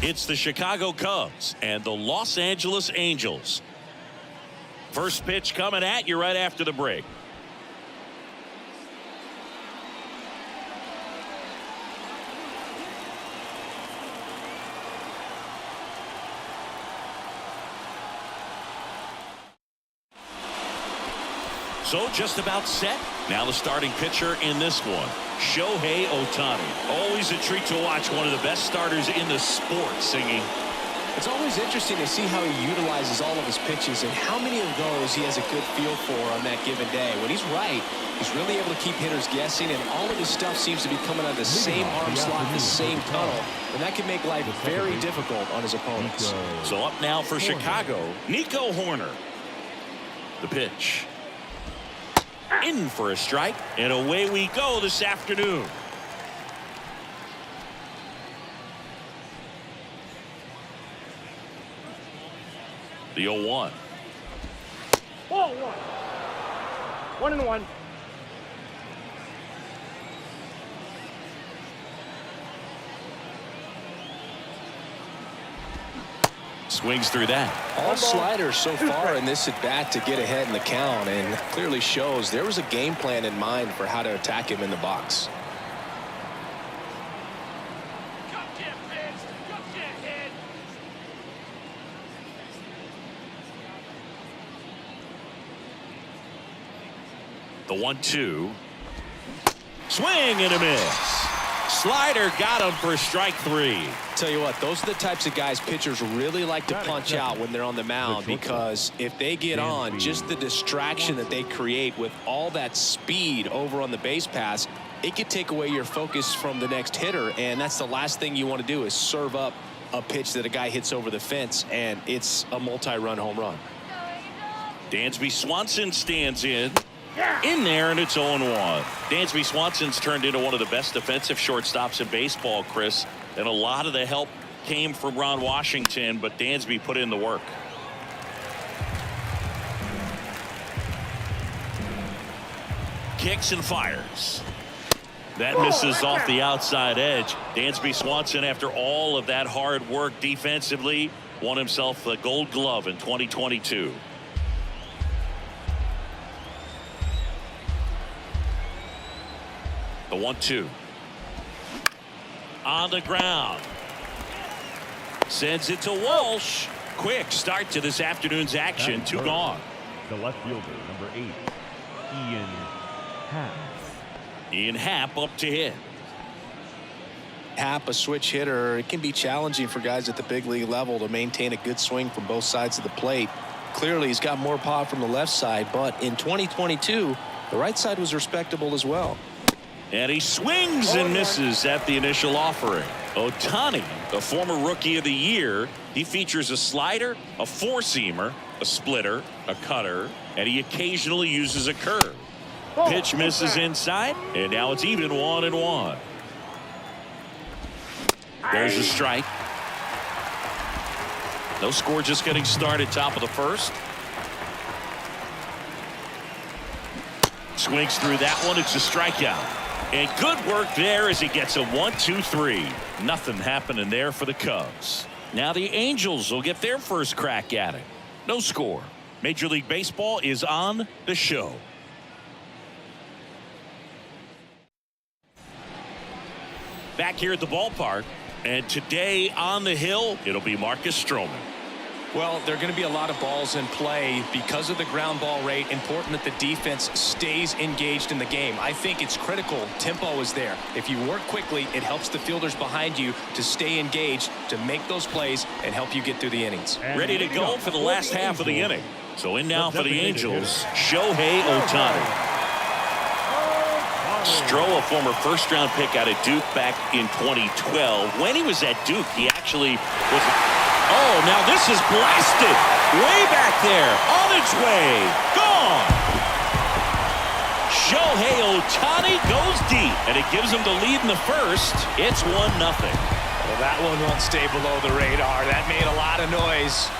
It's the Chicago Cubs and the Los Angeles Angels. First pitch coming at you right after the break. So just about set. Now the starting pitcher in this one, Shohei Ohtani. Always a treat to watch one of the best starters in the sport singing. It's always interesting to see how he utilizes all of his pitches and how many of those he has a good feel for on that given day. When he's right, he's really able to keep hitters guessing, and all of his stuff seems to be coming out of the same arm slot, the same tunnel, and that can make life very difficult on his opponents. So up now for Chicago, Nico Horner. The pitch. In for a strike, and away we go this afternoon. The 0-1. Ball 1. 1-1. Swings through that. All sliders so far in this at bat to get ahead in the count, and clearly shows there was a game plan in mind for how to attack him in the box. The 1-2. Swing and a miss. Slider got him for strike 3. Tell you what, those are the types of guys pitchers really like to punch out when they're on the mound, because if they get on, just the distraction that they create with all that speed over on the base pass, it could take away your focus from the next hitter, and that's the last thing you want to do is serve up a pitch that a guy hits over the fence, and it's a multi-run home run. Dansby Swanson stands in there, and it's 0-1. Dansby Swanson's turned into one of the best defensive shortstops in baseball, Chris, and a lot of the help came from Ron Washington, but Dansby put in the work. Kicks and fires. That misses off the outside edge. Dansby Swanson, after all of that hard work defensively, won himself the Gold Glove in 2022. The 1-2. On the ground. Sends it to Walsh. Quick start to this afternoon's action. 2 gone. The left fielder, number 8, Ian Happ. Ian Happ up to hit. Happ, a switch hitter, it can be challenging for guys at the big league level to maintain a good swing from both sides of the plate. Clearly, he's got more pop from the left side, but in 2022, the right side was respectable as well. And he swings and misses at the initial offering. Ohtani, the former Rookie of the Year, he features a slider, a four-seamer, a splitter, a cutter, and he occasionally uses a curve. Pitch misses inside, and now it's even 1-1. There's a strike. No score, just getting started, top of the first. Swings through that one. It's a strikeout. And good work there as he gets a 1-2-3. Nothing happening there for the Cubs. Now the Angels will get their first crack at it. No score. Major League Baseball is on the show. Back here at the ballpark, and today on the hill, it'll be Marcus Stroman. Well, there are going to be a lot of balls in play because of the ground ball rate. Important that the defense stays engaged in the game. I think it's critical tempo is there. If you work quickly, it helps the fielders behind you to stay engaged, to make those plays, and help you get through the innings. Ready to go for the last half of the inning. So in now for the Angels, Shohei Ohtani. Stroh, a former first-round pick out of Duke back in 2012. When he was at Duke, he actually was... Oh, now this is blasted. Way back there. On its way. Gone. Shohei Ohtani goes deep, and it gives him the lead in the first. It's 1-0. Well, that one won't stay below the radar. That made a lot of noise.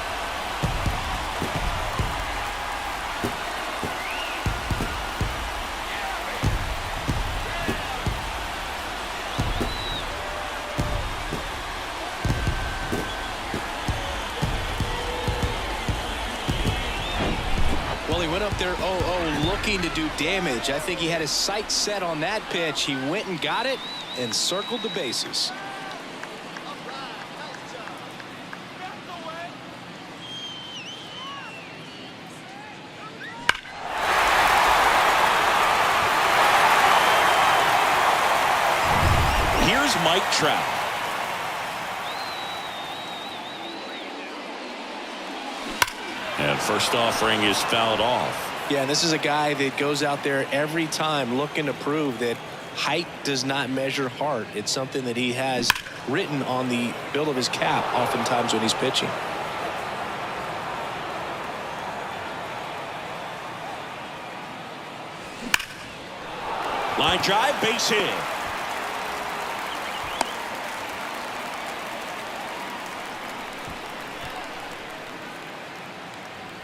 Well, he went up there 0-0 looking to do damage. I think he had his sights set on that pitch. He went and got it and circled the bases. Here's Mike Trout. And first offering is fouled off. Yeah, this is a guy that goes out there every time looking to prove that height does not measure heart. It's something that he has written on the bill of his cap oftentimes when he's pitching. Line drive, base hit.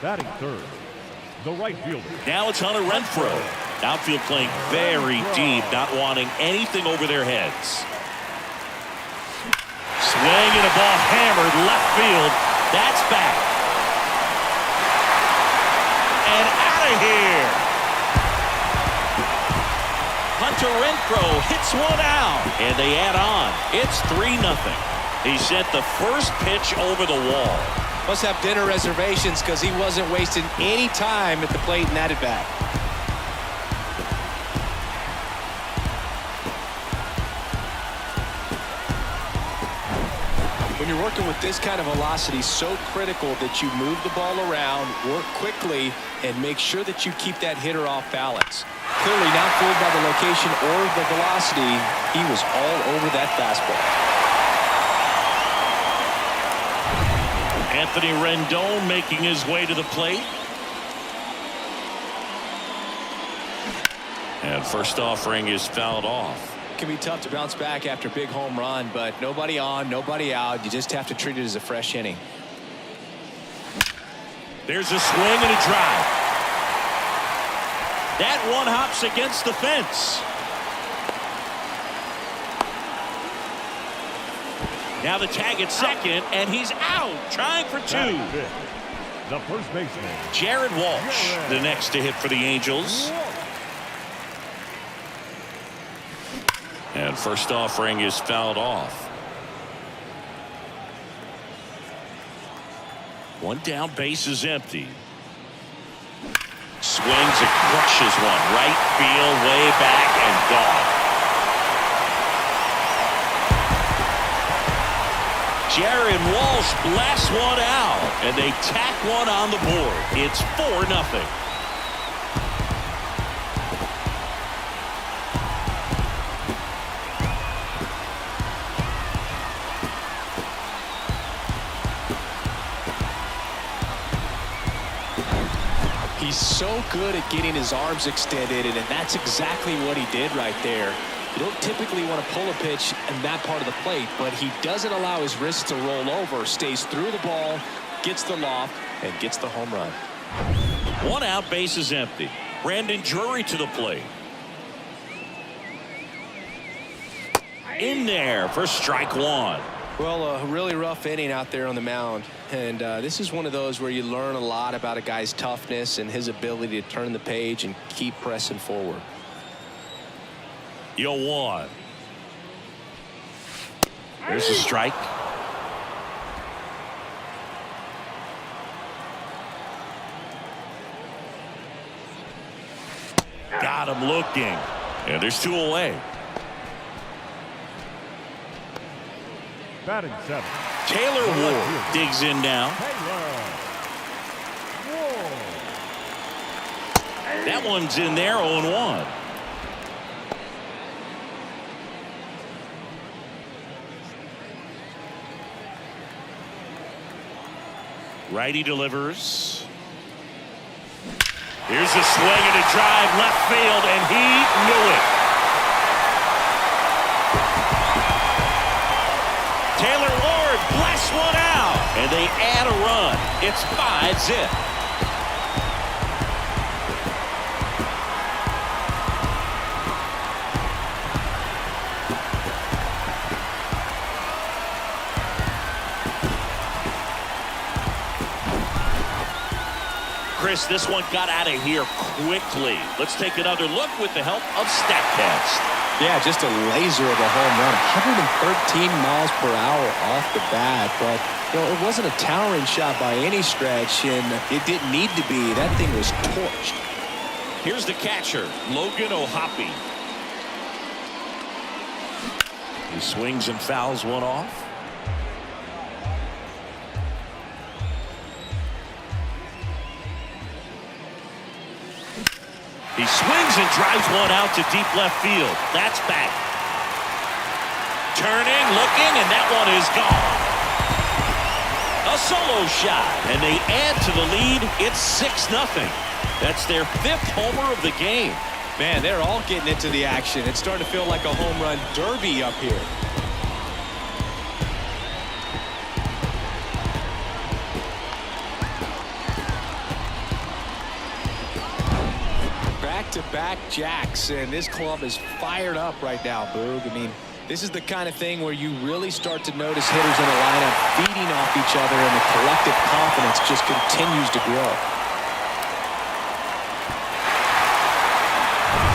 Batting third, the right fielder. Now it's Hunter Renfroe. Outfield playing very deep, not wanting anything over their heads. Swing and a ball hammered left field. That's back. And out of here. Hunter Renfroe hits one out. And they add on. It's 3-0. He sent the first pitch over the wall. Must have dinner reservations because he wasn't wasting any time at the plate in that at bat. When you're working with this kind of velocity, so critical that you move the ball around, work quickly, and make sure that you keep that hitter off balance. Clearly not fooled by the location or the velocity. He was all over that fastball. Anthony Rendon making his way to the plate. And first offering is fouled off. It can be tough to bounce back after a big home run, but nobody on, nobody out. You just have to treat it as a fresh inning. There's a swing and a drive. That one hops against the fence. Now the tag at second, and he's out, trying for two. The first baseman, Jared Walsh, the next to hit for the Angels. And first offering is fouled off. One down, base is empty. Swings and crushes one. Right field, way back, and gone. Jared Walsh blasts one out, and they tack one on the board. It's 4-0. He's so good at getting his arms extended, and that's exactly what he did right there. You don't typically want to pull a pitch in that part of the plate, but he doesn't allow his wrists to roll over, stays through the ball, gets the loft, and gets the home run. One out, base is empty. Brandon Drury to the plate. In there for strike one. Well, a really rough inning out there on the mound, and this is one of those where you learn a lot about a guy's toughness and his ability to turn the page and keep pressing forward. 0-1. There's a strike. Got him looking. And there's two away. batting seventh. Taylor Ward digs in now. That one's in there, 0-1. Righty delivers. Here's a swing and a drive left field, and he knew it. Taylor Ward blasts one out, and they add a run. It's 5-zip. Chris, this one got out of here quickly. Let's take another look with the help of StatCast. Yeah, just a laser of a home run. 113 miles per hour off the bat, but it wasn't a towering shot by any stretch, and it didn't need to be. That thing was torched. Here's the catcher, Logan O'Hoppe. He swings and fouls one off. He swings and drives one out to deep left field. That's back. Turning, looking, and that one is gone. A solo shot, and they add to the lead. It's 6-0. That's their 5th homer of the game. Man, they're all getting into the action. It's starting to feel like a home run derby up here. Back-to-back jacks, and this club is fired up right now, Boog. I mean, this is the kind of thing where you really start to notice hitters in the lineup feeding off each other, and the collective confidence just continues to grow.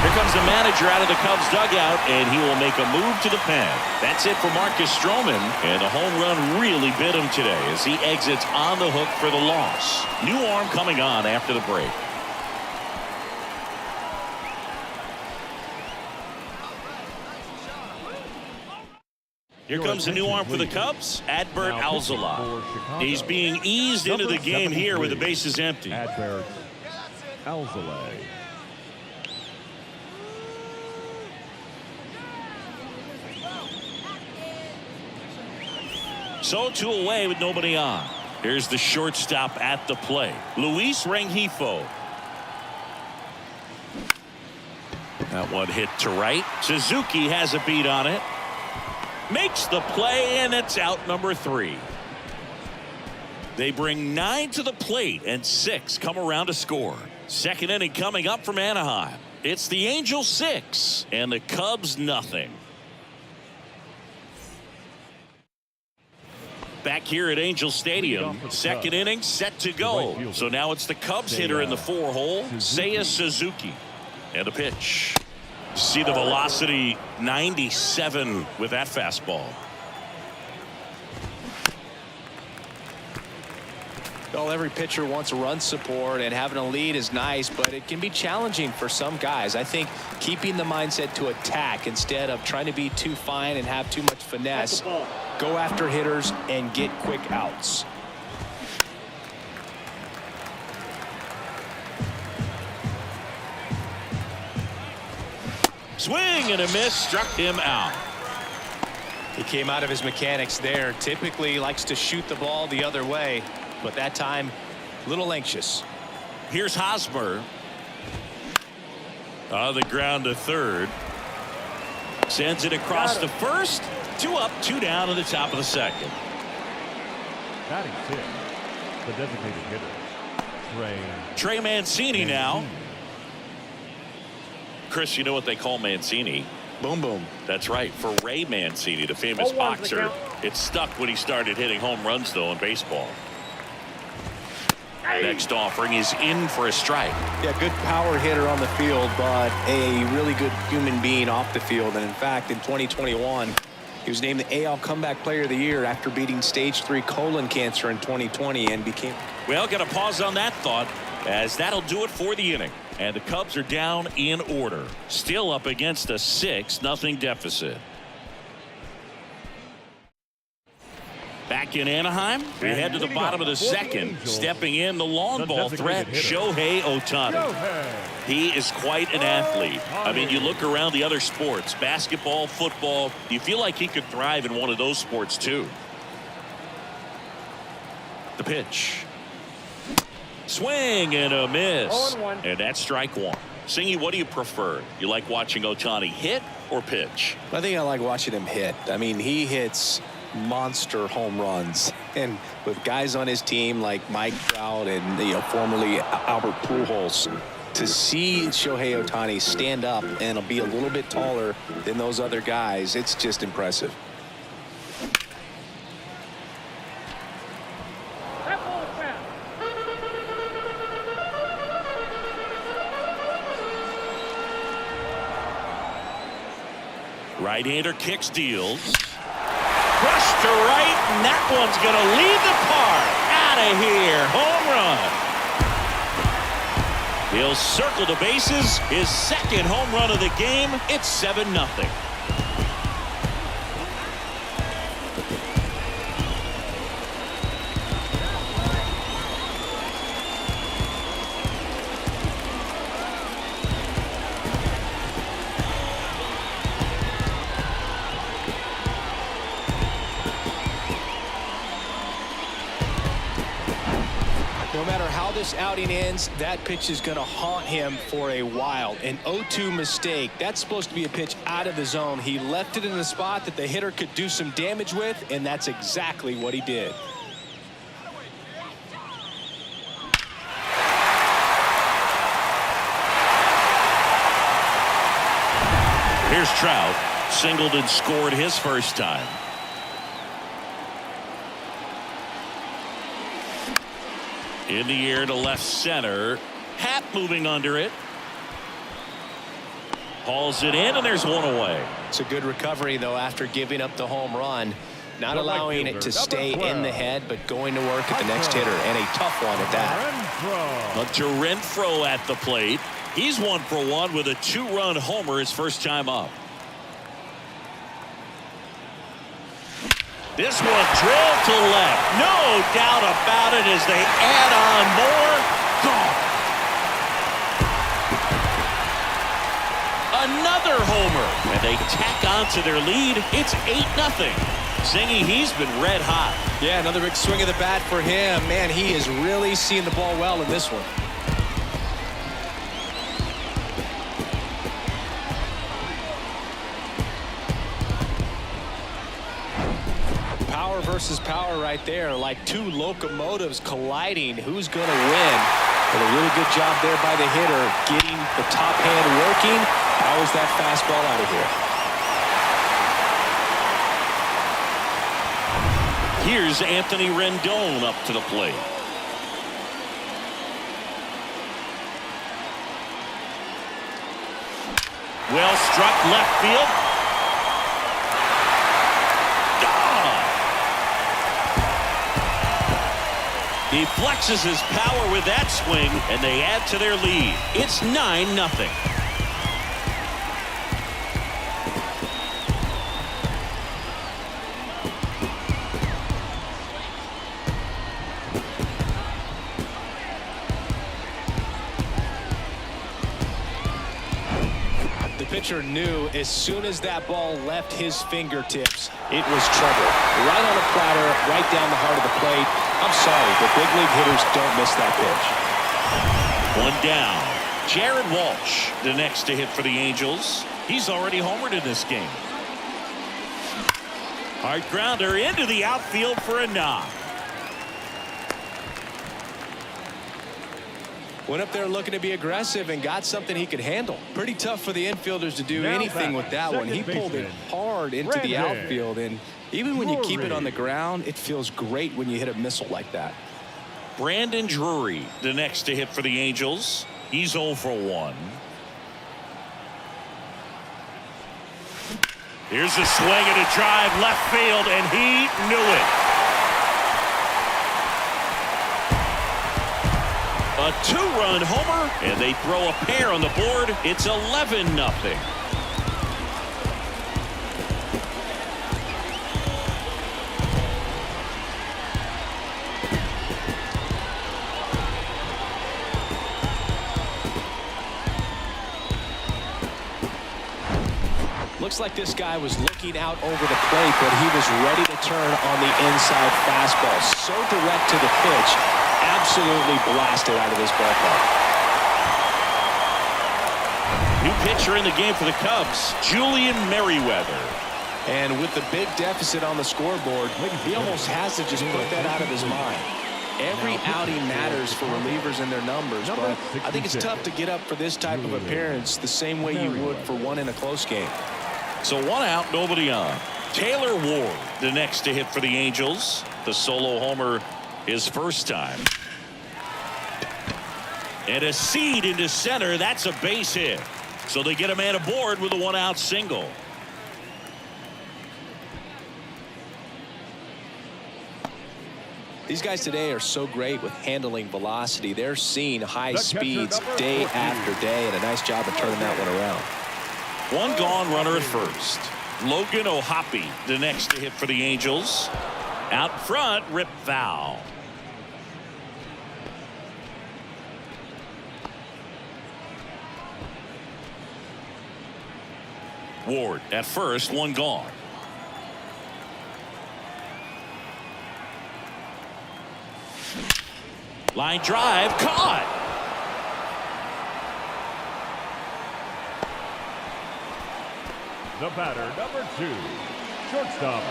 Here comes the manager out of the Cubs dugout, and he will make a move to the pen. That's it for Marcus Stroman, and the home run really bit him today as he exits on the hook for the loss. New arm coming on after the break. Here comes the new arm for the Cubs, Adbert Alzolay. He's being eased into the game here with the bases empty. Adbert Alzolay. So 2 away with nobody on. Here's the shortstop at the plate, Luis Rengifo. That one hit to right. Suzuki has a beat on it. Makes the play, and it's out number 3. They bring 9 to the plate, and 6 come around to score. Second inning coming up from Anaheim. It's the Angels 6 and the Cubs nothing. Back here at Angel Stadium, second inning set to go. So now it's the Cubs hitter in the 4-hole, Seiya Suzuki. And a pitch. See the velocity, 97 with that fastball. Well, every pitcher wants run support, and having a lead is nice, but it can be challenging for some guys. I think keeping the mindset to attack instead of trying to be too fine and have too much finesse. Go after hitters and get quick outs. Swing and a miss, struck him out. He came out of his mechanics there. Typically likes to shoot the ball the other way, but that time a little anxious. Here's Hosmer. On the ground to third. Sends it across to first. 2 up, 2 down in the top of the second. Batting 6th, the designated hitter, Trey Mancini now. Chris, you know what they call Mancini? Boom, boom. That's right. For Ray Mancini, the famous boxer, it stuck when he started hitting home runs, though, in baseball. Next offering is in for a strike. Yeah, good power hitter on the field, but a really good human being off the field. And in fact, in 2021, he was named the AL Comeback Player of the Year after beating stage 3 colon cancer in 2020 and became. Well, got to pause on that thought, as that'll do it for the inning. And the Cubs are down in order, still up against a 6-0 deficit. Back in Anaheim, we head to the bottom of the second. Stepping in, the long ball threat, Shohei Ohtani. He is quite an athlete. I mean, you look around the other sports, basketball, football, you feel like he could thrive in one of those sports too. The pitch. Swing and a miss. And that's strike 1. Singy, what do you prefer? You like watching Ohtani hit or pitch? I think I like watching him hit. I mean, he hits monster home runs, and with guys on his team like Mike Trout and formerly Albert Pujols, to see Shohei Ohtani stand up and be a little bit taller than those other guys, it's just impressive. Right-hander kicks, deals. Crushed to right, and that one's going to leave the park. Out of here. Home run. He'll circle the bases. His second home run of the game. It's 7-0. No matter how this outing ends, that pitch is going to haunt him for a while. An 0-2 mistake. That's supposed to be a pitch out of the zone. He left it in a spot that the hitter could do some damage with, and that's exactly what he did. Here's Trout. Singled and scored his first time. In the air to left center. Happ moving under it. Hauls it in, and there's one away. It's a good recovery, though, after giving up the home run. Not allowing it to stay in the head, but going to work at the next hitter, and a tough one at that. Hunter Renfroe at the plate. He's 1 for 1 with a 2-run homer his first time up. This one drilled to left. No doubt about it as they add on more. Gone. Another homer. And they tack on to their lead. It's 8-0. Zingy, he's been red hot. Yeah, another big swing of the bat for him. Man, he is really seeing the ball well in this one. Power versus power right there, like two locomotives colliding. Who's going to win? But a really good job there by the hitter, getting the top hand working. Powers that fastball out of here. Here's Anthony Rendon up to the plate. Well struck left field. He flexes his power with that swing, and they add to their lead. It's 9-0. The pitcher knew as soon as that ball left his fingertips, it was trouble. Right on a platter, right down the heart of the plate. I'm sorry, but big league hitters don't miss that pitch. One down. Jared Walsh, the next to hit for the Angels. He's already homered in this game. Hard grounder into the outfield for a knock. Went up there looking to be aggressive and got something he could handle. Pretty tough for the infielders to do anything with that one. He pulled it hard into the outfield, and even when you keep it on the ground, it feels great when you hit a missile like that. Brandon Drury, the next to hit for the Angels. He's 0 for 1. Here's a swing and a drive left field, and he knew it. A 2-run homer, and they throw a pair on the board. It's 11-0. Looks like this guy was looking out over the plate, but he was ready to turn on the inside fastball. So direct to the pitch. Absolutely blasted out of this ballpark. New pitcher in the game for the Cubs, Julian Merriweather. And with the big deficit on the scoreboard, he almost has to just put that out of his mind. Every outing matters for relievers and their numbers, but I think it's tough to get up for this type of appearance the same way you would for one in a close game. So 1 out, nobody on. Taylor Ward, the next to hit for the Angels. The solo homer his first time. And a seed into center. That's a base hit. So they get a man aboard with a 1-out single. These guys today are so great with handling velocity. They're seeing high speeds day after day, and a nice job of turning that one around. One gone, runner at first. Logan O'Hoppe, the next to hit for the Angels. Out front, rip foul. Ward at first, one gone. Line drive, caught. The batter, number 2, shortstop,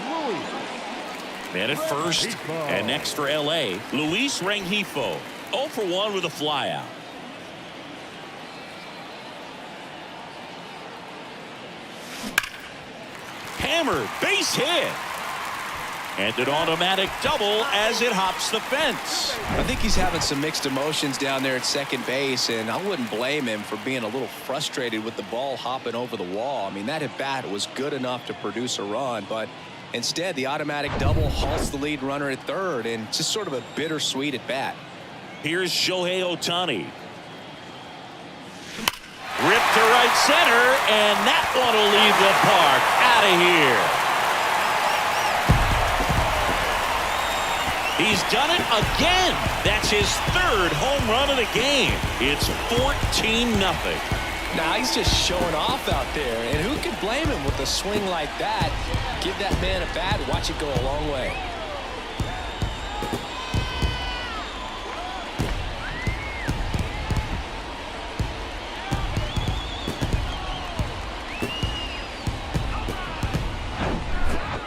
Luis. Man at first, and next for L.A., Luis Rengifo. 0 for 1 with a flyout. Hammered, base hit. And an automatic double as it hops the fence. I think he's having some mixed emotions down there at second base, and I wouldn't blame him for being a little frustrated with the ball hopping over the wall. I mean, that at bat was good enough to produce a run, but instead the automatic double halts the lead runner at third, and just sort of a bittersweet at bat. Here's Shohei Ohtani. Ripped to right center, and that one will leave the park. Out of here. He's done it again. That's his third home run of the game. It's 14-0. Now he's just showing off out there, and who can blame him with a swing like that? Give that man a bat, watch it go a long way.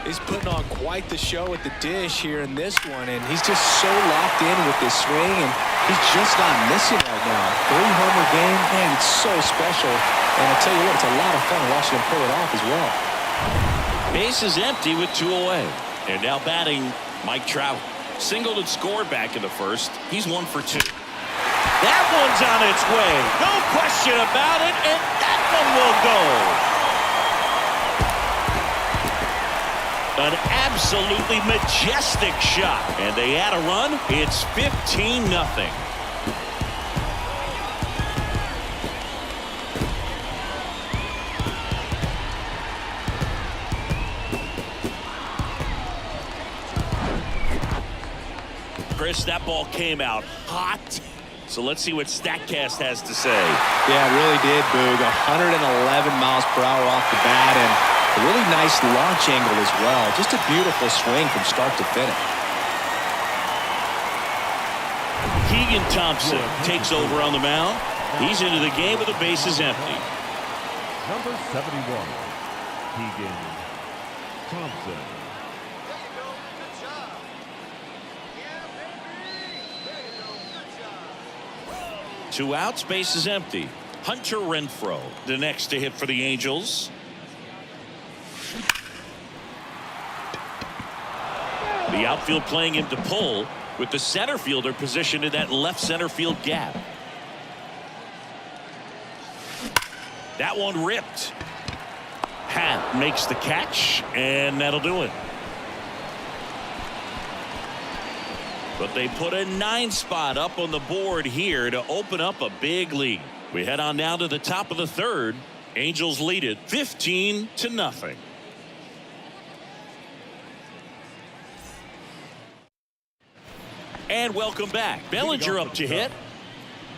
He's putting on quite the show at the dish here in this one, and he's just so locked in with this swing, and he's just not missing right now. 3-homer game, man, it's so special. And I'll tell you what, it's a lot of fun watching him pull it off as well. Base is empty with 2 away. And now batting Mike Trout. Singled and scored back in the first. He's 1 for 2. That one's on its way. No question about it, and that one will go. An absolutely majestic shot. And they add a run. It's 15-0. Chris, that ball came out hot. So let's see what StatCast has to say. Yeah, it really did, Boog. 111 miles per hour off the bat, and a really nice launch angle as well. Just a beautiful swing from start to finish. Keegan Thompson takes over on the mound. He's into the game with the bases empty. Number 71, Keegan Thompson. 2 outs, base is empty. Hunter Renfroe, the next to hit for the Angels. The outfield playing him to pull, with the center fielder positioned in that left center field gap. That one ripped. Happ makes the catch, and that'll do it. But they put a 9 spot up on the board here to open up a big lead. We head on down to the top of the third. Angels lead it 15-0. And welcome back. Bellinger up to hit.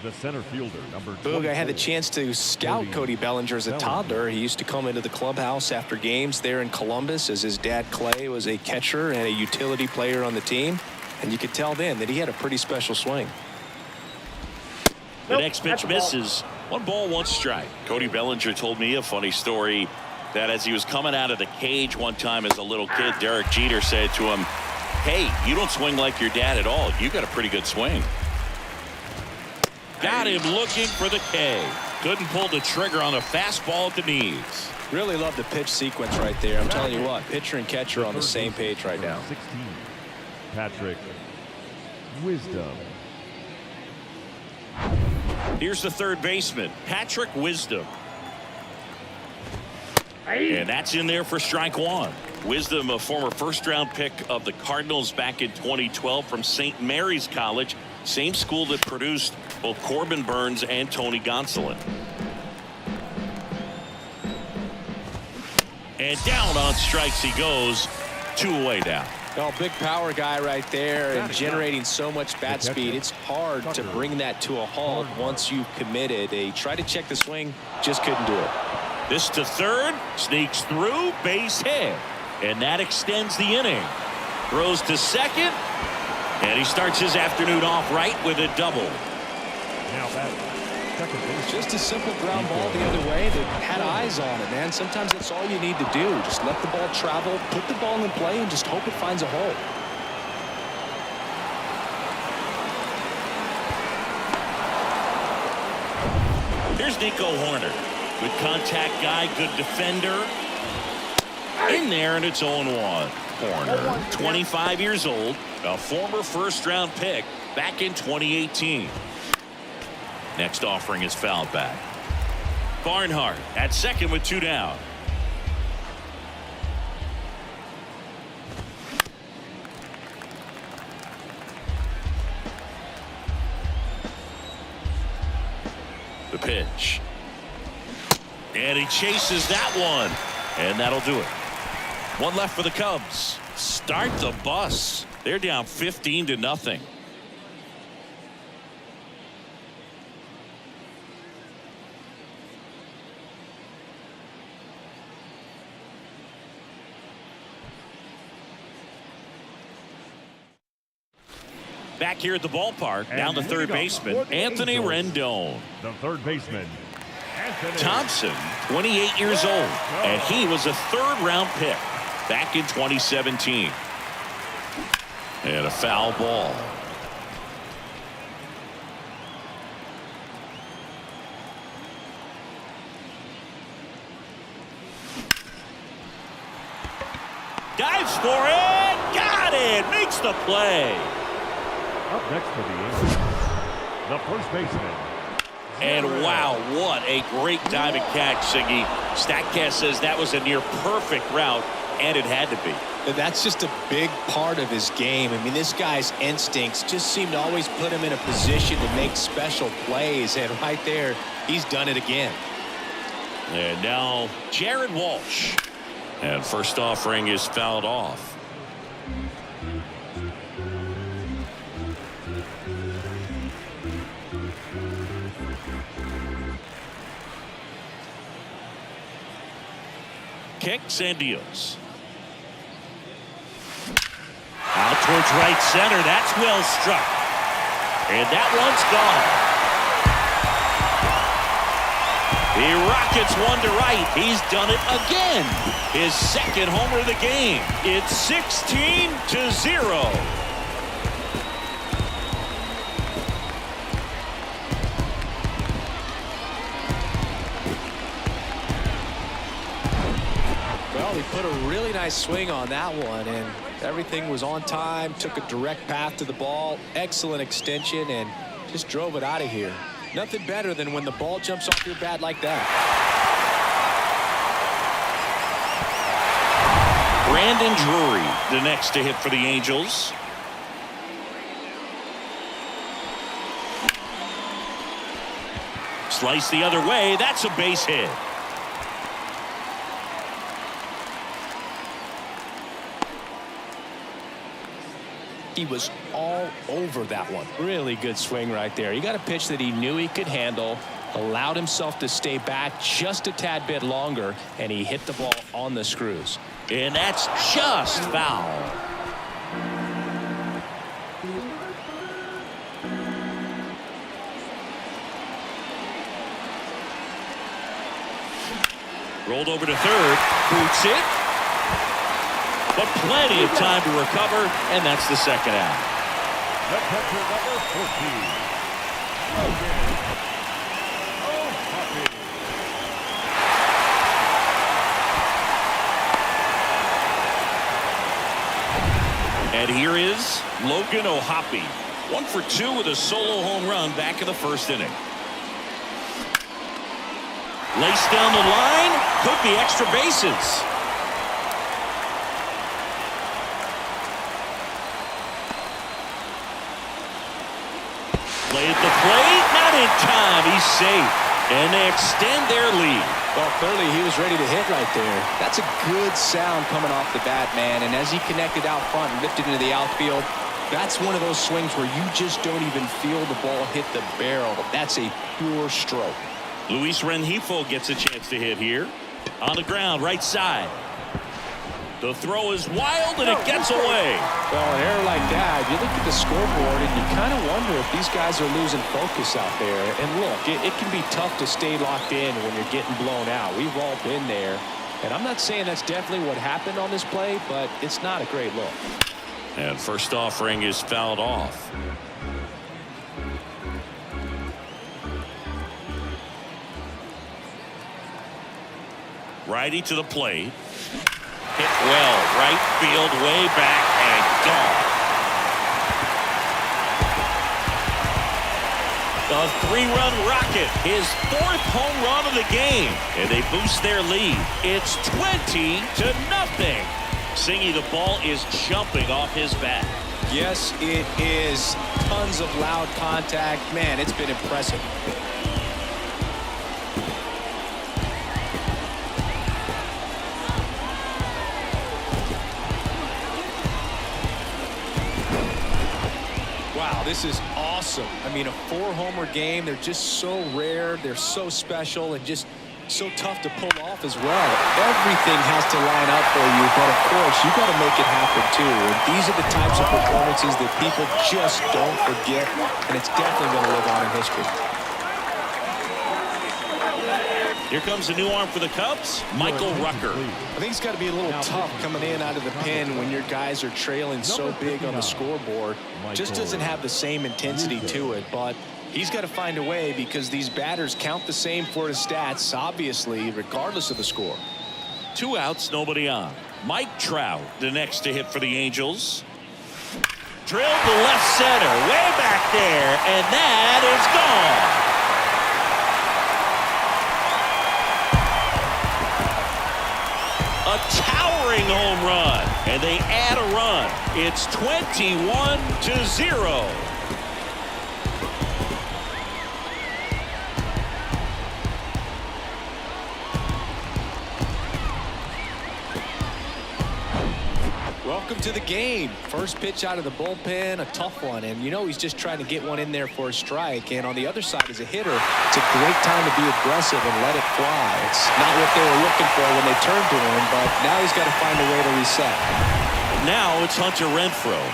The center fielder, number 24. Boog, I had the chance to scout Cody Bellinger as a toddler. He used to come into the clubhouse after games there in Columbus, as his dad Clay was a catcher and a utility player on the team. And you could tell then that he had a pretty special swing. The next pitch misses. 1 ball, 1 strike. Cody Bellinger told me a funny story that as he was coming out of the cage one time as a little kid, Derek Jeter said to him, "Hey, you don't swing like your dad at all. You got a pretty good swing." Got him looking for the K. Couldn't pull the trigger on a fastball at the knees. Really love the pitch sequence right there. I'm telling you what, pitcher and catcher on the same page right now. 16, Patrick Wisdom. Here's the third baseman, Patrick Wisdom. And that's in there for strike one. Wisdom, a former first-round pick of the Cardinals back in 2012 from St. Mary's College, same school that produced both Corbin Burns and Tony Gonsolin. And down on strikes he goes. 2 away now. Oh, big power guy right there and generating so much bat speed. It's hard to bring that to a halt once you've committed. He tried to check the swing, just couldn't do it. This to third, sneaks through, base hit. And that extends the inning. Throws to second, and he starts his afternoon off right with a double. Now back. Just a simple ground ball the other way that had eyes on it, man. Sometimes that's all you need to do. Just let the ball travel, put the ball in play, and just hope it finds a hole. Here's Nico Horner. Good contact guy, good defender. In there, and it's 0-1. Horner, 25 years old, a former first-round pick back in 2018. Next offering is fouled back. Barnhart at second with 2 down. The pitch. And he chases that one. And that'll do it. 1 left for the Cubs. Start the bus. They're down 15-0. Back here at the ballpark, down to third baseman, Anthony Rendon. The third baseman, Anthony Thompson, 28 years old, and he was a third-round pick back in 2017. And a foul ball. Dives for it, got it, makes the play. Up next for the Angels, the first baseman. And wow, what a great diving catch, Siggy. StatCast says that was a near perfect route, and it had to be. That's just a big part of his game. I mean, this guy's instincts just seem to always put him in a position to make special plays, and right there, he's done it again. And now Jared Walsh. And first offering is fouled off. Kicks and deals. Out towards right center. That's well struck. And that one's gone. He rockets one to right. He's done it again. His second homer of the game. It's 16-0. Well, he put a really nice swing on that one, and everything was on time, took a direct path to the ball, excellent extension, and just drove it out of here. Nothing better than when the ball jumps off your bat like that. Brandon Drury, the next to hit for the Angels. Slice the other way. That's a base hit. He was all over that one. Really good swing right there. He got a pitch that he knew he could handle, allowed himself to stay back just a tad bit longer, and he hit the ball on the screws. And that's just foul. Rolled over to third. Boots it. But plenty of time to recover, and that's the second out. The catcher number 14. And here is Logan O'Hoppe. 1 for 2 with a solo home run back in the first inning. Laced down the line. Could be extra bases. Played the plate. Not in time. He's safe. And they extend their lead. Well, clearly he was ready to hit right there. That's a good sound coming off the bat, man. And as he connected out front and lifted into the outfield, that's one of those swings where you just don't even feel the ball hit the barrel. That's a pure stroke. Luis Rengifo gets a chance to hit here. On the ground, right side. The throw is wild, and it gets away. Well, an error like that, you look at the scoreboard, and you kind of wonder if these guys are losing focus out there. And look, it can be tough to stay locked in when you're getting blown out. We've all been there. And I'm not saying that's definitely what happened on this play, but it's not a great look. And first offering is fouled off. Righty to the plate. Hit well, right field, way back, and gone. A 3-run rocket, his 4th home run of the game, and they boost their lead. It's 20-0. Singy, the ball is jumping off his bat. Yes, it is. Tons of loud contact. Man, it's been impressive. Wow, this is awesome. I mean, a 4-homer game. They're just so rare. They're so special and just so tough to pull off as well. Everything has to line up for you, but of course, you got to make it happen too. And these are the types of performances that people just don't forget, and it's definitely going to live on in history. Here comes a new arm for the Cubs, Michael Rucker. I think it's got to be a little tough coming in out of the pen when your guys are trailing so big on the scoreboard. Just doesn't have the same intensity to it, but he's got to find a way because these batters count the same for his stats, obviously, regardless of the score. 2 outs, nobody on. Mike Trout, the next to hit for the Angels. Drilled to left center, way back there, and that is gone. A towering home run, and they add a run. It's 21-0. Welcome to the game. First pitch out of the bullpen, a tough one, and you know he's just trying to get one in there for a strike. And on the other side, as a hitter, it's a great time to be aggressive and let it fly. It's not what they were looking for when they turned to him, but now he's got to find a way to reset. Now it's Hunter Renfroe.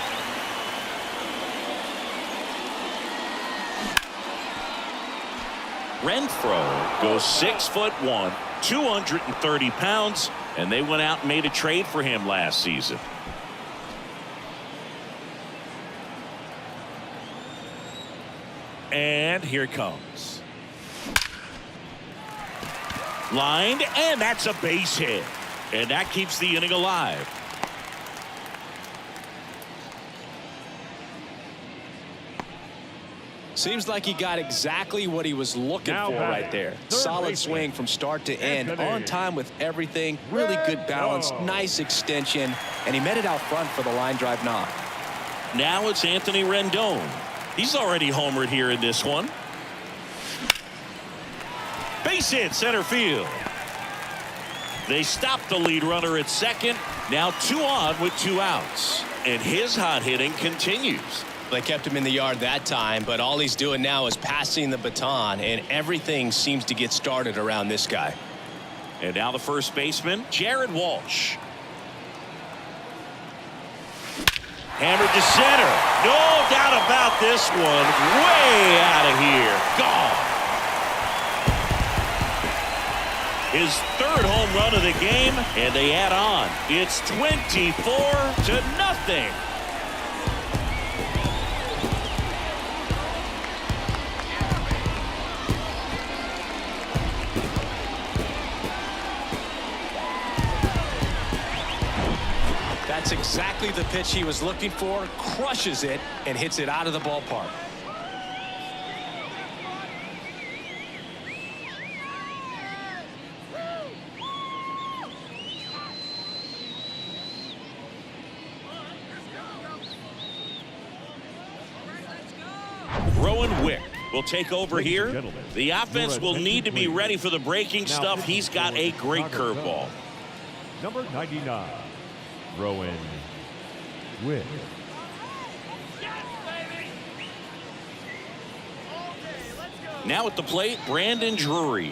Renfroe goes 6'1", 230 pounds, and they went out and made a trade for him last season. And here it comes. Lined, and that's a base hit. And that keeps the inning alive. Seems like he got exactly what he was looking for right there. Solid swing from start to end, on time with everything, really good balance, nice extension, and he met it out front for the line drive knock. Now it's Anthony Rendon. He's already homered here in this one. Base hit center field. They stopped the lead runner at second. Now 2 on with 2 outs. And his hot hitting continues. They kept him in the yard that time, but all he's doing now is passing the baton, and everything seems to get started around this guy. And now the first baseman, Jared Walsh. Hammered to center. No doubt about this one. Way out of here. Gone. His 3rd home run of the game, and they add on. It's 24-0. That's exactly the pitch he was looking for, crushes it, and hits it out of the ballpark. Rowan Wick will take over here. The offense will need to be ready for the breaking stuff. He's got a great curveball. Number 99, Rowan Wick. Now at the plate, Brandon Drury.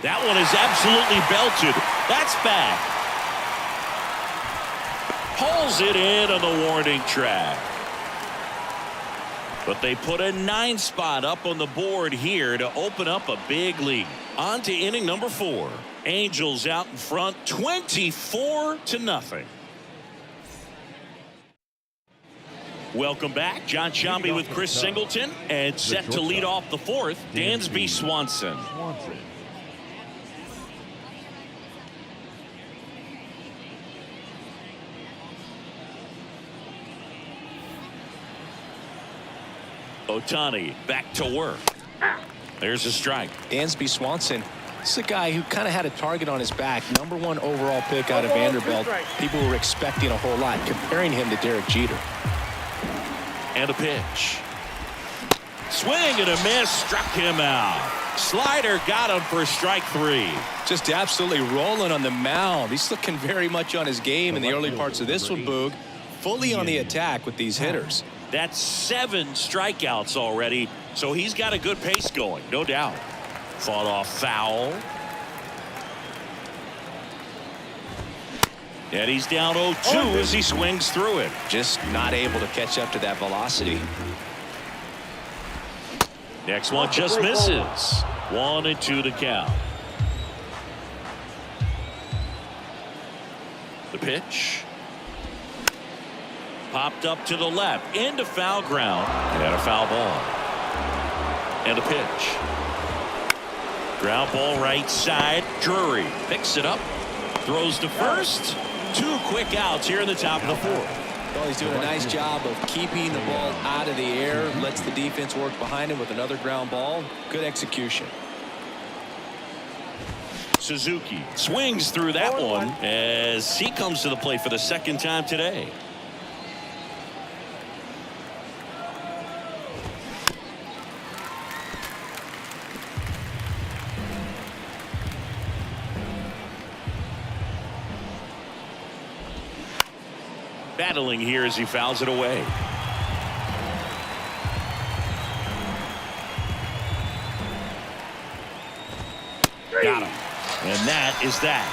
That one is absolutely belted. That's back. Pulls it in on the warning track. But they put a 9 spot up on the board here to open up a big lead. On to inning number 4. Angels out in front, 24-0. Welcome back. John Shambi with Chris Singleton, and set to lead off the 4th, Dansby Swanson. Ohtani back to work. There's a strike. Dansby Swanson. This is a guy who kind of had a target on his back. #1 overall pick out of Vanderbilt. People were expecting a whole lot, comparing him to Derek Jeter. And a pitch. Swing and a miss. Struck him out. Slider got him for strike 3. Just absolutely rolling on the mound. He's looking very much on his game in the early parts of this one, Boog. Fully on the attack with these hitters. That's 7 strikeouts already, so he's got a good pace going, no doubt. Fought off foul. And he's down 0-2 as he swings through it. Just not able to catch up to that velocity. Next one just misses. 1-2 to count. The pitch. Popped up to the left, into foul ground, and a foul ball. And a pitch. Ground ball right side. Drury picks it up, throws to first. 2 quick outs here in the top of the 4th. Well, he's doing a nice job of keeping the ball out of the air, lets the defense work behind him with another ground ball. Good execution. Suzuki swings through that one as he comes to the plate for the 2nd time today. Battling here as he fouls it away. Got him. And that is that.